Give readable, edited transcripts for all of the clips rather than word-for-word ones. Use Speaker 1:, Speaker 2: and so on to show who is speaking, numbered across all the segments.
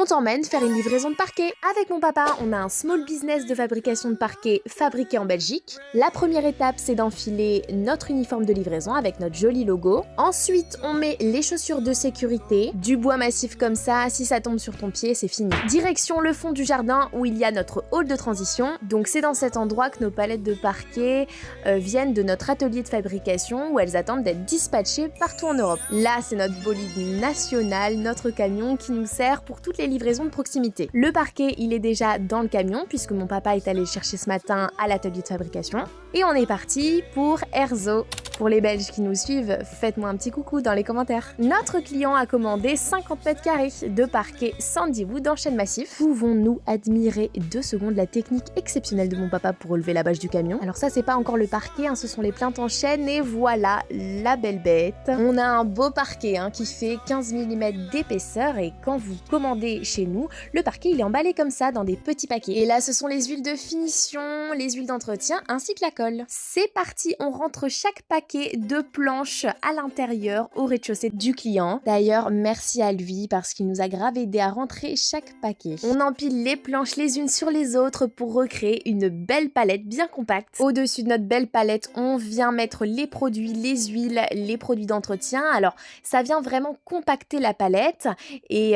Speaker 1: t'emmène faire une livraison de parquet. Avec mon papa, on a un small business de fabrication de parquet fabriqué en Belgique. La première étape, c'est d'enfiler notre uniforme de livraison avec notre joli logo. Ensuite, on met les chaussures de sécurité, du bois massif comme ça, si ça tombe sur ton pied, c'est fini. Direction le fond du jardin où il y a notre hall de transition. Donc c'est dans cet endroit que nos palettes de parquet viennent de notre atelier de fabrication où elles attendent d'être dispatchées partout en Europe. Là, c'est notre bolide national, notre camion qui nous sert pour toutes les livraisons de proximité. Le parquet, il est déjà dans le camion puisque mon papa est allé le chercher ce matin à l'atelier de fabrication. Et on est parti pour Erzo. Pour les Belges qui nous suivent, faites-moi un petit coucou dans les commentaires. Notre client a commandé 50 mètres carrés de parquet Sandywood en chêne massif. Pouvons-nous admirer 2 secondes la technique exceptionnelle de mon papa pour relever la bâche du camion? Alors ça, c'est pas encore le parquet, ce sont les plaintes en chêne et voilà la belle bête. On a un beau parquet qui fait 15 mm d'épaisseur et quand vous commandez chez nous, le parquet il est emballé comme ça dans des petits paquets. Et là, ce sont les huiles de finition, les huiles d'entretien ainsi que la colle. C'est parti, on rentre chaque paquet de planches à l'intérieur au rez-de-chaussée du client. D'ailleurs, merci à lui parce qu'il nous a grave aidé à rentrer chaque paquet. On empile les planches les unes sur les autres pour recréer une belle palette bien compacte. Au-dessus de notre belle palette, on vient mettre les produits, les huiles, les produits d'entretien. Alors, ça vient vraiment compacter la palette et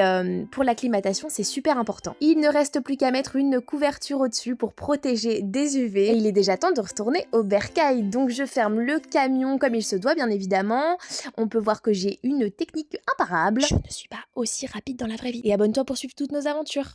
Speaker 1: pour l'acclimatation, c'est super important. Il ne reste plus qu'à mettre une couverture au-dessus pour protéger des UV. Et il est déjà temps de retourner au bercail. Donc, je ferme le camion comme il se doit, bien évidemment. On peut voir que j'ai une technique imparable. Je ne suis pas aussi rapide dans la vraie vie. Et abonne-toi pour suivre toutes nos aventures.